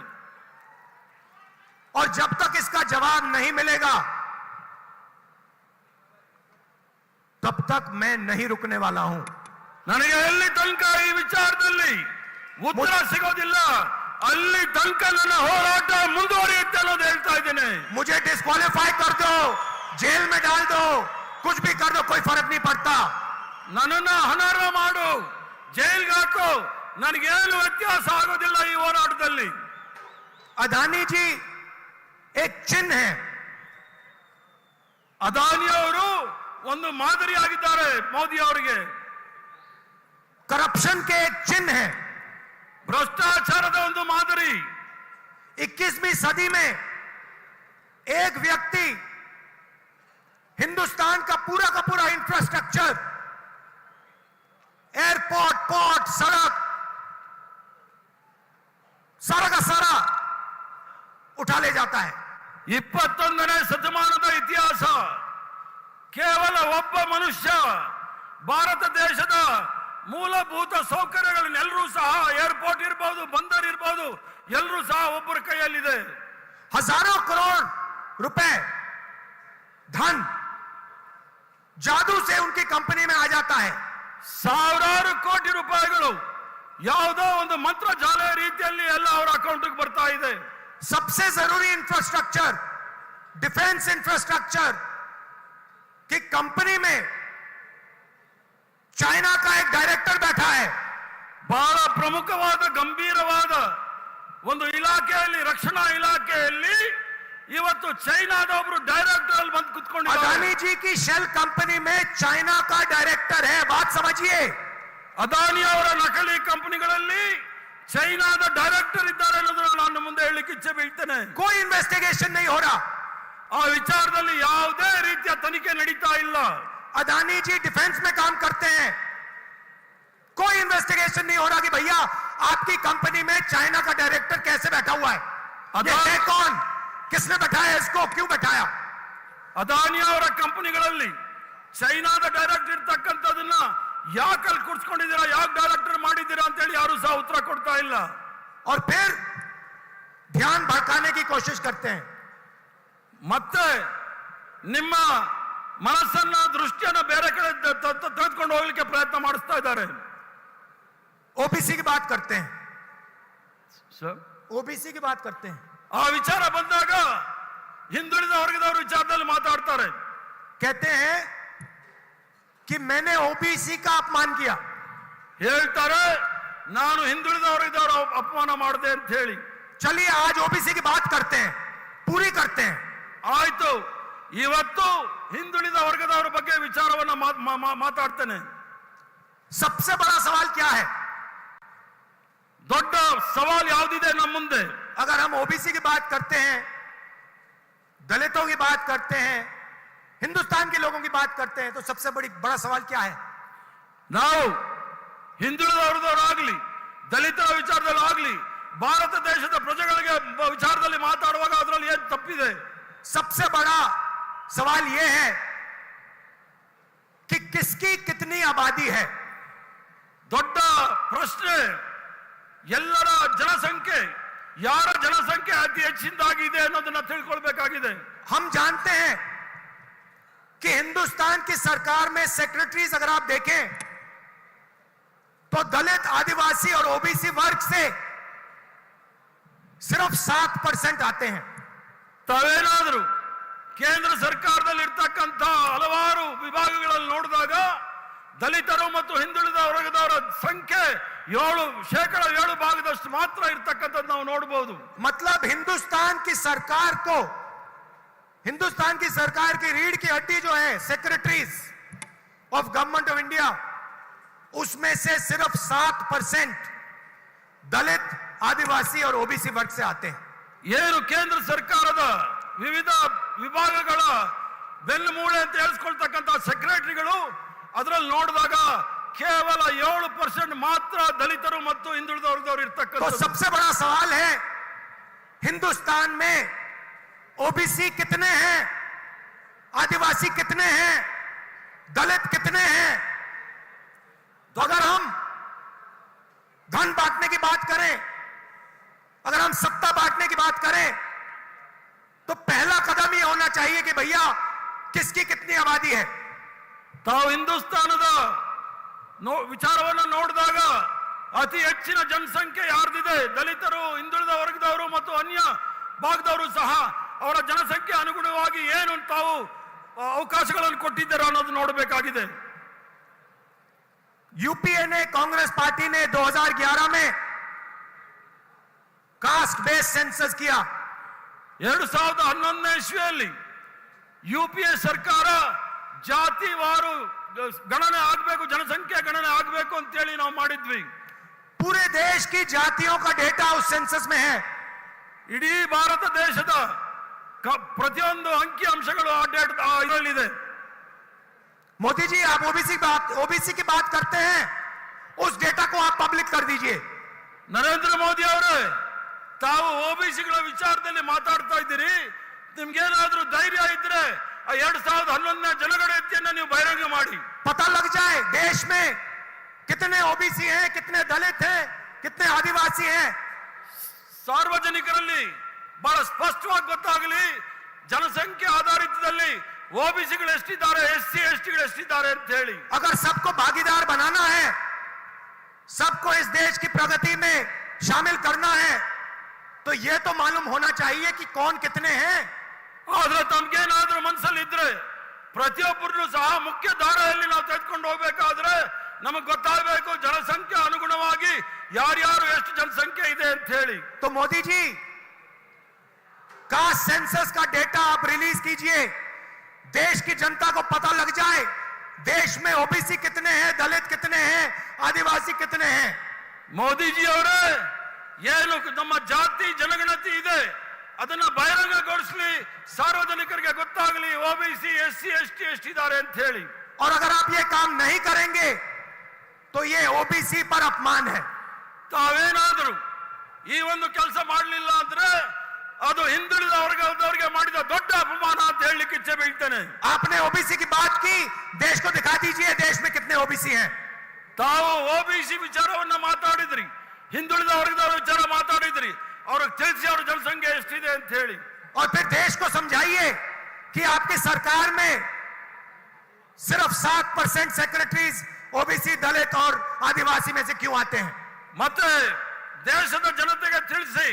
और जब तक इसका जवाब नहीं मिलेगा तब तक मैं नहीं रुकने वाला हूं। ನನಗೆ ಎಲ್ಲಿ ತನಕ ಈ ವಿಚಾರದಲ್ಲಿ ಉತ್ತರ ಸಿಗೋದಿಲ್ಲ ಅಲ್ಲಿ ತನಕ ನನ್ನ ಹೋರಾಟ ಮುಂದುವರಿಯುತ್ತೆ ಅನ್ನೋದು ಹೇಳ್ತಾ ಇದ್ದೇನೆ। मुझे डिस्क्वालीफाई कर दो, जेल में डाल दो, कुछ भी कर दो, कोई फर्क नहीं पड़ता। ನನ್ನನ್ನ ಅನರ್ಹ ಮಾಡು, ಜೈಲ್ಗೆ ಹಾಕು, ನನಗೇನು ವ್ಯತ್ಯಾಸ ಆಗೋದಿಲ್ಲ ಈ ಹೋರಾಟದಲ್ಲಿ। अदानी जी एक चिन्ह है। ಅದಾನಿ ಅವರು ಒಂದು ಮಾದರಿಯಾಗಿದ್ದಾರೆ ಮೋದಿ ಅವರಿಗೆ। करप्शन के एक चिन्ह है, ಭ್ರಷ್ಟಾಚಾರದ ಒಂದು ಮಾದರಿ। 21वीं सदी में एक व्यक्ति हिंदुस्तान का पूरा इंफ्रास्ट्रक्चर, एयरपोर्ट, पोर्ट, सड़क, सारा का सारा उठा ले जाता है। 21ನೇ ಶತಮಾನದ ಇತಿಹಾಸ ಕೇವಲ ಒಬ್ಬ ಮನುಷ್ಯ ಭಾರತ ದೇಶದ ಮೂಲಭೂತ ಸೌಕರ್ಯಗಳನ್ನೆಲ್ಲರೂ ಸಹ ಏರ್ಪೋರ್ಟ್ ಇರಬಹುದು, ಬಂದರ್ ಇರಬಹುದು, ಎಲ್ಲರೂ ಸಹ ಒಬ್ಬರ ಕೈಯಲ್ಲಿದೆ। हजारों करोड़ रुपए धन जादू से उनकी कंपनी में आ जाता है। ಸಾವಿರಾರು ಕೋಟಿ ರೂಪಾಯಿಗಳು ಯಾವುದೋ ಒಂದು ಮಂತ್ರ ಜಾಲ ರೀತಿಯಲ್ಲಿ ಎಲ್ಲ ಅವರ ಅಕೌಂಟ್ಗೆ ಬರ್ತಾ ಇದೆ। सबसे जरूरी इंफ्रास्ट्रक्चर, डिफेंस इंफ्रास्ट्रक्चर की कंपनी में चाइना का एक डायरेक्टर बैठा है। ಬಹಳ ಪ್ರಮುಖವಾದ ಗಂಭೀರವಾದ ಒಂದು ಇಲಾಖೆಯಲ್ಲಿ, ರಕ್ಷಣಾ ಇಲಾಖೆಯಲ್ಲಿ ಇವತ್ತು ಚೈನಾದ ಒಬ್ಬರು ಡೈರೆಕ್ಟರ್ ಅಲ್ಲಿ ಬಂದು ಕುತ್ಕೊಂಡಿದ್ದಾರೆ। अदानी जी की शेल कंपनी में चाइना का डायरेक्टर है, बात समझिए। ಅದಾನಿ ಅವರ ನಕಲಿ ಕಂಪನಿಗಳಲ್ಲಿ ಚೈನಾದ ಡೈರೆಕ್ಟರ್ ಇದ್ದಾರೆ ಅನ್ನೋದನ್ನ ನಾನು ಮುಂದೆ ಹೇಳಲಿಕ್ಕೆ ಇಚ್ಛೆ ಬೀಳ್ತೇನೆ। कोई इन्वेस्टिगेशन नहीं हो रहा, ಆ ವಿಚಾರದಲ್ಲಿ ಯಾವುದೇ ರೀತಿಯ ತನಿಖೆ ನಡೀತಾ ಇಲ್ಲ। अदानी जी डिफेंस में काम करते हैं, कोई इन्वेस्टिगेशन नहीं हो रहा कि भैया आपकी कंपनी में चाइना का डायरेक्टर कैसे बैठा हुआ है, ये है कौन, किसने बैठाया इसको, क्यों बैठाया। ಅದಾನಿ ಅವರ ಕಂಪನಿಗಳಲ್ಲಿ ಚೈನಾದ ಡೈರೆಕ್ಟರ್ ಇರ್ತಕ್ಕಂಥದನ್ನ ಯಾಕಲ್ಲಿ ಕೂರಿಸ್ಕೊಂಡಿದ್ದೀರಾ, ಯಾಕೆ ಡೈರೆಕ್ಟರ್ ಮಾಡಿದ್ದೀರಾ ಅಂತ ಹೇಳಿ ಯಾರು ಸಹ ಉತ್ತರ ಕೊಡ್ತಾ ಇಲ್ಲ। और फिर ध्यान भटकाने की कोशिश करते हैं। ಮತ್ತೆ ನಿಮ್ಮ ಮನಸ್ಸನ್ನ, ದೃಷ್ಟಿಯನ್ನ ಬೇರೆ ಕಡೆ ತೆಗೆದುಕೊಂಡು ಹೋಗ್ಲಿಕ್ಕೆ ಪ್ರಯತ್ನ ಮಾಡಿಸ್ತಾ ಇದ್ದಾರೆ। ओबीसी की बात करते हैं, ಸರ್, ओबीसी की बात करते हैं, ಆ ವಿಚಾರ ಬಂದಾಗ ಹಿಂದುಳಿದ ವರ್ಗದವರ ವಿಚಾರದಲ್ಲಿ ಮಾತಾಡ್ತಾರೆ। कहते हैं कि मैंने ओबीसी का अपमान किया। ಹೇಳ್ತಾರೆ ನಾನು ಹಿಂದುಳಿದ ವರ್ಗದವರ ಅಪಮಾನ ಮಾಡಿದೆ ಅಂತ ಹೇಳಿ। चलिए आज ओबीसी की बात करते हैं, पूरी करते हैं। ಆಯ್ತು, ಇವತ್ತು ಹಿಂದುಳಿದ ವರ್ಗದವರ ಬಗ್ಗೆ ವಿಚಾರವನ್ನ ಮಾತಾಡ್ತೇನೆ। सबसे बड़ा सवाल क्या है, ದೊಡ್ಡ ಸವಾಲು ಯಾವುದಿದೆ ನಮ್ಮ ಮುಂದೆ? अगर हम ओबीसी की बात करते हैं, दलितों की बात करते हैं, हिंदुस्तान के लोगों की बात करते हैं, तो सबसे बड़ा सवाल क्या है? ನಾವು ಹಿಂದುಳಿದ ವರ್ಗದವರಾಗ್ಲಿ, ದಲಿತರ ವಿಚಾರದಲ್ಲಿ ಆಗ್ಲಿ, ಭಾರತ ದೇಶದ ಪ್ರಜೆಗಳಿಗೆ ವಿಚಾರದಲ್ಲಿ ಮಾತಾಡುವಾಗ ಅದರಲ್ಲಿ ಏನು ತಪ್ಪಿದೆ? सबसे बड़ा सवाल यह है कि किसकी कितनी आबादी है। ದೊಡ್ಡ ಪ್ರಶ್ನೆ ಎಲ್ಲರ ಜನಸಂಖ್ಯೆ, ಯಾರ ಜನಸಂಖ್ಯೆ ಅತಿ ಹೆಚ್ಚಿನದಾಗಿದೆ ಅನ್ನೋದನ್ನ ತಿಳ್ಕೊಳ್ಬೇಕಾಗಿದೆ। हम जानते हैं कि हिंदुस्तान की सरकार में सेक्रेटरीज अगर आप देखें तो दलित, आदिवासी और ओबीसी वर्ग से सिर्फ 7% आते हैं। ತಾವೇನಾದರೂ ಕೇಂದ್ರ ಸರ್ಕಾರದಲ್ಲಿ ಇರ್ತಕ್ಕಂಥ ಹಲವಾರು ವಿಭಾಗಗಳಲ್ಲಿ ನೋಡಿದಾಗ ದಲಿತರು ಮತ್ತು ಹಿಂದುಳಿದ ವರ್ಗದವರ ಸಂಖ್ಯೆ 7% ಮಾತ್ರ ಇರ್ತಕ್ಕಂಥದ್ದು ನಾವು ನೋಡಬಹುದು। मतलब हिंदुस्तान की सरकार को, हिंदुस्तान की सरकार की रीढ़ की हड्डी जो है secretaries of government of India, उसमें से सिर्फ 7% दलित, आदिवासी और ओबीसी वर्ग से आते हैं। ಏನು ಕೇಂದ್ರ ಸರ್ಕಾರದ ವಿವಿಧ ವಿಭಾಗಗಳ ಬೆನ್ನುಮೂಳೆ ಅಂತ ಹೇಳಿಸ್ಕೊಳ್ತಕ್ಕಂಥ ಸೆಕ್ರೆಟರಿಗಳು ಅದರಲ್ಲಿ ನೋಡಿದಾಗ ಕೇವಲ 7% ಮಾತ್ರ ದಲಿತರು ಮತ್ತು ಹಿಂದುಳಿದ ವರ್ಗದವರು तो ಇರ್ತಕ್ಕಂಥ। सबसे बड़ा सवाल है हिंदुस्तान में ओबीसी कितने हैं, आदिवासी कितने हैं, दलित कितने हैं। तो अगर हम धन बांटने की बात करें, अगर हम सत्ता बांटने की बात करें, तो पहला कदम ये होना चाहिए कि भैया किसकी कितनी आबादी है। ತಾವು ಹಿಂದೂಸ್ತಾನದ ವಿಚಾರವನ್ನು ನೋಡಿದಾಗ ಅತಿ ಹೆಚ್ಚಿನ ಜನಸಂಖ್ಯೆ ಯಾರ್ದಿದೆ, ದಲಿತರು, ಹಿಂದುಳಿದ ವರ್ಗದವರು ಮತ್ತು ಅನ್ಯ ಭಾಗದವರು ಸಹ ಅವರ ಜನಸಂಖ್ಯೆ ಅನುಗುಣವಾಗಿ ಏನು ತಾವು ಅವಕಾಶಗಳನ್ನು ಕೊಟ್ಟಿದ್ದಾರೆ ಅನ್ನೋದು ನೋಡಬೇಕಾಗಿದೆ. यूपीए ने, कांग्रेस पार्टी ने 2011 में कास्ट बेस्ड सेंसस किया। 2011ನೇ ಇಸ್ವಿಯಲ್ಲಿ ಯುಪಿಎ ಸರ್ಕಾರ ಜಾತಿವಾರು ಗಣನೆ ಆಗಬೇಕು, ಜನಸಂಖ್ಯೆ ಗಣನೆ ಆಗಬೇಕು ಅಂತ ಹೇಳಿ ನಾವು ಮಾಡಿದ್ವಿ. पूरे देश की जातियों का डेटा उस सेंसस में है। ಇಡೀ ಭಾರತ ದೇಶದ ಪ್ರತಿಯೊಂದು ಅಂಕಿ ಅಂಶಗಳು ಆ ಡೇಟಾ ಇದರಲ್ಲಿದೆ. मोदी जी, आप ओबीसी की बात करते हैं, उस डेटा को आप पब्लिक कर दीजिए। ನರೇಂದ್ರ ಮೋದಿ ಅವರೇ, ತಾವು ಓಬಿಸಿಗಳ ವಿಚಾರದಲ್ಲಿ ಮಾತಾಡ್ತಾ ಇದ್ದೀರಿ, ನಿಮ್ಗೇನಾದ್ರೂ ಧೈರ್ಯ ಇದ್ರೆ ಆ 2011ನೇ ಜನಗಣತಿಯನ್ನ ನೀವು ಬಹಿರಂಗ ಮಾಡಿ, पता लग जाए देश में कितने ओबीसी हैं, कितने दलित हैं, कितने आदिवासी हैं। ಸಾರ್ವಜನಿಕರಲ್ಲಿ ಬಹಳ ಸ್ಪಷ್ಟವಾಗಿ ಗೊತ್ತಾಗಲಿ, ಜನಸಂಖ್ಯೆ ಆಧಾರಿತದಲ್ಲಿ ಓಬಿಸಿಗಳು ಎಷ್ಟಿದ್ದಾರೆ, ಎಸ್ಸಿ ಎಸ್ಟಿಗಳು ಎಷ್ಟಿದ್ದಾರೆ ಅಂತ ಹೇಳಿ. अगर सबको भागीदार बनाना है, सबको इस देश की प्रगति में शामिल करना है, तो यह तो मालूम होना चाहिए कि कौन कितने हैं। ಆದ್ರೆ ತಮ್ಗೇನಾದ್ರೂ ಮನಸ್ಸಲ್ಲಿ ಇದ್ರೆ ಪ್ರತಿಯೊಬ್ಬರನ್ನು ಸಹ ಮುಖ್ಯ ದಾರಿಯಲ್ಲಿ ನಾವು ತೆಗೆದುಕೊಂಡು ಹೋಗ್ಬೇಕಾದ್ರೆ ನಮಗೆ ಗೊತ್ತಾಗಬೇಕು ಜನಸಂಖ್ಯೆ ಅನುಗುಣವಾಗಿ ಯಾರ್ಯಾರು ಎಷ್ಟು ಜನಸಂಖ್ಯೆ ಇದೆ ಅಂತ ಹೇಳಿ. तो मोदी जी, कास्ट सेंसस का डेटा आप रिलीज कीजिए, देश की जनता को पता लग जाए देश में ओबीसी कितने हैं, दलित कितने हैं, आदिवासी कितने हैं। ಮೋದಿಜಿ ಅವರೇ, ಏನು ನಮ್ಮ ಜಾತಿ ಜನಗಣತಿ ಇದೆ ಅದನ್ನ ಬಹಿರಂಗಗೊಳಿಸಲಿ, ಸಾರ್ವಜನಿಕರಿಗೆ ಗೊತ್ತಾಗಲಿ ಓಬಿಸಿ ಎಸ್ಸಿ ಎಸ್ಟಿ ಎಷ್ಟಿದ್ದಾರೆ ಅಂತ ಹೇಳಿ. और अगर आप ये काम नहीं करेंगे तो ये ओबीसी पर अपमान है। ತಾವೇನಾದ್ರೂ ಈ ಒಂದು ಕೆಲಸ ಮಾಡಲಿಲ್ಲ ಅಂದ್ರೆ ಅದು ಹಿಂದುಳಿದ ವರ್ಗದವರಿಗೆ ಮಾಡಿದ ದೊಡ್ಡ ಅಪಮಾನ ಅಂತ ಹೇಳಲಿಕ್ಕೆ ಇಚ್ಛೆ ಬೀಳ್ತೇನೆ. आपने ओबीसी की बात की, देश को दिखा दीजिए देश में कितने ओबीसी हैं। ತಾವು ಓಬಿಸಿ ವಿಚಾರವನ್ನ ಮಾತಾಡಿದ್ರಿ, ಹಿಂದುಳಿದ ವರ್ಗದವರ ವಿಚಾರ ಮಾತಾಡಿದ್ರಿ, ಅವ್ರಿಗೆ ತಿಳಿಸಿ ಅವ್ರ ಜನಸಂಖ್ಯೆ ಎಷ್ಟಿದೆ ಅಂತ ಹೇಳಿ. और फिर देश को समझाइए कि आपकी सरकार में सिर्फ 7% सेक्रेटरीज ओबीसी, दलित और आदिवासी में से क्यों आते हैं। ಮತ್ತೆ ದೇಶದ ಜನತೆಗೆ ತಿಳಿಸಿ,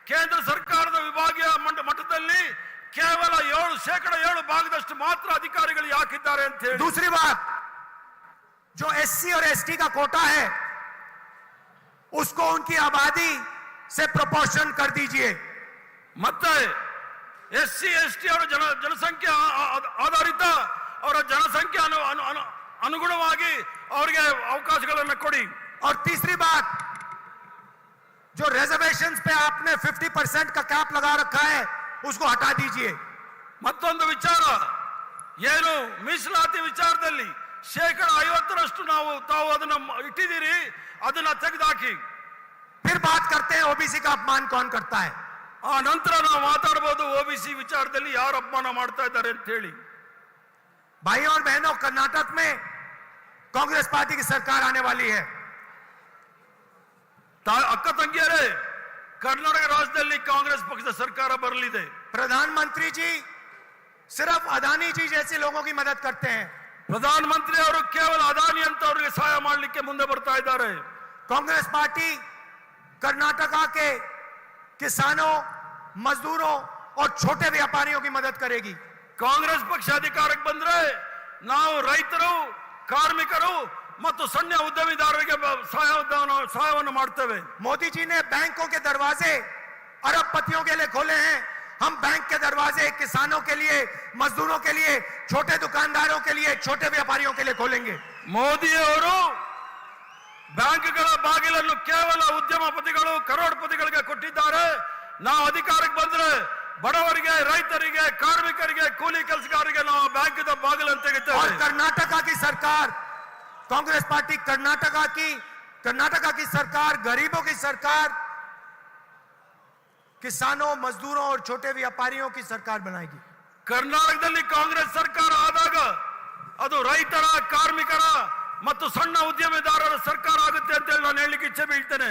ಕೇಂದ್ರ ಸರ್ಕಾರದ ವಿಭಾಗೀಯ ಮಟ್ಟದಲ್ಲಿ ಕೇವಲ 7% ಭಾಗದಷ್ಟು ಮಾತ್ರ ಅಧಿಕಾರಿಗಳು ಯಾಕಿದ್ದಾರೆ ಅಂತ ಹೇಳಿ. दूसरी बात, जो एससी और एसटी का कोटा है उसको उनकी आबादी से प्रोपोर्शन कर दीजिए। ಮತ್ತೆ ಎಸ್ಸಿ ಎಸ್ಟಿ ಅವರ ಜನಸಂಖ್ಯೆ ಆಧಾರಿತ ಅವರ ಜನಸಂಖ್ಯೆ ಅನುಗುಣವಾಗಿ ಅವರಿಗೆ ಅವಕಾಶಗಳನ್ನು ಕೊಡಿ. और तीसरी बात, जो रिजर्वेशंस पे आपने 50% का कैप लगा रखा है उसको हटा दीजिए। ಮತ್ತೊಂದು ವಿಚಾರ, ಏನು ಮೀಸಲಾತಿ ವಿಚಾರದಲ್ಲಿ 50% ತಾವು ಅದನ್ನ ಇಟ್ಟಿದ್ದೀರಿ, ಅದನ್ನ ತೆಗೆದುಹಾಕಿ. फिर बात करते हैं ओबीसी का अपमान कौन करता है। ಆ ನಂತರ ನಾವು ಮಾತಾಡಬಹುದು ಓಬಿಸಿ ವಿಚಾರದಲ್ಲಿ ಯಾರು ಅಪಮಾನ ಮಾಡ್ತಾ ಇದ್ದಾರೆ ಅಂತ ಹೇಳಿ. भाइयों और बहनों, कर्नाटक में कांग्रेस पार्टी की सरकार आने वाली है। ಅಕ್ಕ ತಂಗಿಯರೇ, ಕರ್ನಾಟಕ ರಾಜ್ಯದಲ್ಲಿ ಕಾಂಗ್ರೆಸ್ ಪಕ್ಷದ ಸರ್ಕಾರ ಬರಲಿದೆ. प्रधानमंत्री जी सिर्फ अदानी जी जैसे लोगों की मदद करते हैं। ಪ್ರಧಾನಮಂತ್ರಿ ಅವರು ಕೇವಲ ಅದಾನಿ ಅಂತ ಅವರಿಗೆ ಸಹಾಯ ಮಾಡಲಿಕ್ಕೆ ಮುಂದೆ ಬರ್ತಾ ಇದ್ದಾರೆ. कांग्रेस पार्टी कर्नाटका के किसानों, मजदूरों और छोटे व्यापारियों की मदद करेगी। ಕಾಂಗ್ರೆಸ್ ಪಕ್ಷ ಅಧಿಕಾರಕ್ಕೆ ಬಂದ್ರೆ ನಾವು ರೈತರು, ಕಾರ್ಮಿಕರು ಮತ್ತು ಸಣ್ಣ ಉದ್ಯಮಿದಾರರಿಗೆ ಸಹಾಯವನ್ನು ಮಾಡ್ತೇವೆ. मोदी जी ने बैंकों के दरवाजे अरबपतियों के लिए खोले हैं, हम बैंक के दरवाजे किसानों के लिए, मजदूरों के लिए, छोटे दुकानदारों के लिए, छोटे व्यापारियों के लिए खोलेंगे। ಮೋದಿ ಅವರು ಬ್ಯಾಂಕ್ಗಳ ಬಾಗಿಲನ್ನು ಕೇವಲ ಉದ್ಯಮಪತಿಗಳು, ಕರೋಡ್ಪತಿಗಳಿಗೆ ಕೊಟ್ಟಿದ್ದಾರೆ. ನಾವು ಅಧಿಕಾರಕ್ಕೆ ಬಂದ್ರೆ ಬಡವರಿಗೆ, ರೈತರಿಗೆ, ಕಾರ್ಮಿಕರಿಗೆ, ಕೂಲಿ ಕೆಲಸಗಾರರಿಗೆ ನಾವು ಬ್ಯಾಂಕ್ದ ಬಾಗಿಲನ್ನು ತೆಗೆದುತ್ತೇವೆ. और कर्नाटका की सरकार, कांग्रेस पार्टी कर्नाटका की सरकार गरीबों की सरकार, किसानों, मजदूरों और छोटे व्यापारियों की सरकार बनाएगी। ಕರ್ನಾಟಕದಲ್ಲಿ ಕಾಂಗ್ರೆಸ್ ಸರ್ಕಾರ ಆದಾಗ ಅದು ರೈತರ, ಕಾರ್ಮಿಕರ ಮತ್ತು ಸಣ್ಣ ಉದ್ಯಮಿದಾರರ ಸರ್ಕಾರ ಆಗುತ್ತೆ ಅಂತ ಹೇಳಿ ನಾನು ಹೇಳಲಿಕ್ಕೆ ಇಚ್ಛೆ ಬೀಳ್ತೇನೆ.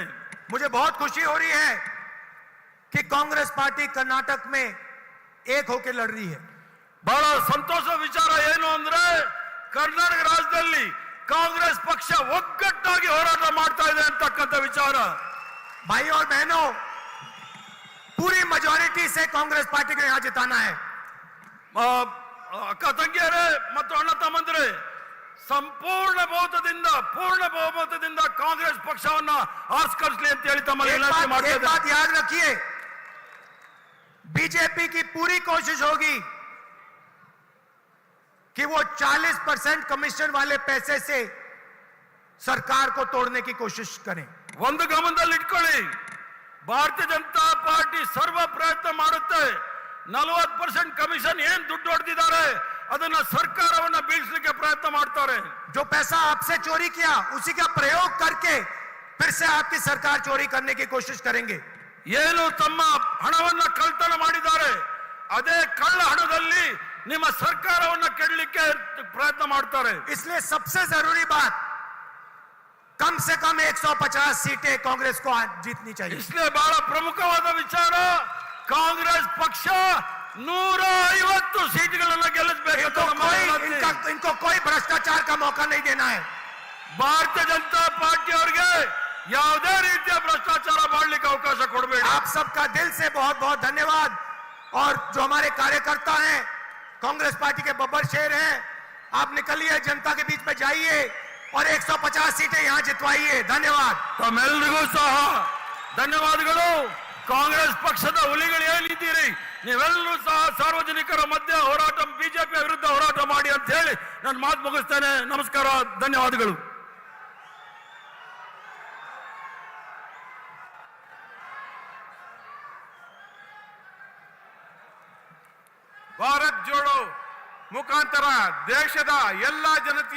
मुझे बहुत खुशी हो रही है कि कांग्रेस पार्टी कर्नाटक में एक होकर लड़ रही है। ಬಹಳ ಸಂತೋಷ ವಿಚಾರ ಏನು ಅಂದ್ರೆ ಕರ್ನಾಟಕ ರಾಜ್ಯದಲ್ಲಿ ಕಾಂಗ್ರೆಸ್ ಪಕ್ಷ ಒಗ್ಗಟ್ಟಾಗಿ ಹೋರಾಟ ಮಾಡ್ತಾ ಇದೆ ಅಂತಕ್ಕಂಥ ವಿಚಾರ। भाई और बहनों, पूरी मेजॉरिटी से कांग्रेस पार्टी को यहां जिताना है। ಅಕ್ಕ ತಂಗಿಯರೇ ಮತ್ತು ಅಣ್ಣ ತಮ್ಮಂದಿರೇ, ಸಂಪೂರ್ಣ ಪೂರ್ಣ ಬಹುಮತದಿಂದ ಕಾಂಗ್ರೆಸ್ ಪಕ್ಷವನ್ನ ಆರಿಸ್ಕರಿಸಲಿ ಅಂತ ಹೇಳಿ ತಮ್ಮಲ್ಲಿ ವಿನಂತಿ ಮಾಡ್ತಾ एक ಇದ್ದೇನೆ। बात याद रखिए, बीजेपी की पूरी कोशिश होगी कि वो 40% कमीशन वाले पैसे से सरकार को तोड़ने की कोशिश करें। ಒಂದು ಗಮನದಲ್ಲಿ ಇಟ್ಕೊಳ್ಳಿ, ಭಾರತೀಯ ಜನತಾ ಪಾರ್ಟಿ ಸರ್ವ ಪ್ರಯತ್ನ ಮಾಡುತ್ತೆ 40% ಕಮಿಷನ್ ಏನ್ ದುಡ್ಡು ಹೊಡೆದಿದ್ದಾರೆ ಅದನ್ನ ಸರ್ಕಾರವನ್ನ ಬೀಳಿಸಲಿಕ್ಕೆ ಪ್ರಯತ್ನ ಮಾಡ್ತಾರೆ। जो पैसा आपसे चोरी किया उसी का प्रयोग करके फिर से आपकी सरकार चोरी करने की कोशिश करेंगे। ಏನು ತಮ್ಮ ಹಣವನ್ನ ಕಳ್ತನ ಮಾಡಿದ್ದಾರೆ ಅದೇ ಕಳ್ಳ ಹಣದಲ್ಲಿ ನಿಮ್ಮ ಸರ್ಕಾರವನ್ನ ಕೆಡಲಿಕ್ಕೆ ಪ್ರಯತ್ನ ಮಾಡ್ತಾರೆ। इसलिए सबसे जरूरी बात, कम से कम 150 सीटें कांग्रेस को आज जीतनी चाहिए। इसलिए ಬಹಳ ಪ್ರಮುಖವಾದ ವಿಚಾರ, ಕಾಂಗ್ರೆಸ್ ಪಕ್ಷ 150 ಸೀಟ್ಗಳನ್ನು ಗೆಲ್ಲಿಸಬೇಕು ಅಂತ ನಮ್ಮ ವಿನಂತಿ। इनको कोई भ्रष्टाचार का मौका नहीं देना है। ಭಾರತೀಯ ಜನತಾ ಪಾರ್ಟಿ ಅವರಿಗೆ ಯಾವುದೇ ರೀತಿಯ ಭ್ರಷ್ಟಾಚಾರ ಮಾಡಲಿಕ್ಕೆ ಅವಕಾಶ ಕೊಡಬೇಡಿ। आप सबका दिल से बहुत बहुत धन्यवाद। और जो हमारे कार्यकर्ता हैं, कांग्रेस पार्टी के बब्बर शेर हैं, आप निकलिए, जनता के बीच में जाइए और 150 सीटें यहां जितवाइए। धन्यवाद। ತಮ್ಮೆಲ್ಲರಿಗೂ ಸಹ ಧನ್ಯವಾದಗಳು। ಕಾಂಗ್ರೆಸ್ ಪಕ್ಷದ ಹುಲಿಗಳು ಏನಿದ್ದೀರಿ, ನೀವೆಲ್ಲರೂ ಸಹ ಸಾರ್ವಜನಿಕರ ಮಧ್ಯೆ ಹೋರಾಟ, ಬಿಜೆಪಿ ವಿರುದ್ಧ ಹೋರಾಟ ಮಾಡಿ ಅಂತ ಹೇಳಿ ನಾನು ಮಾತು ಮುಗಿಸ್ತೇನೆ। ನಮಸ್ಕಾರ, ಧನ್ಯವಾದಗಳು। ಭಾರತ್ ಜೋಡೋ ಮುಖಾಂತರ ದೇಶದ ಎಲ್ಲಾ ಜನತೆಯ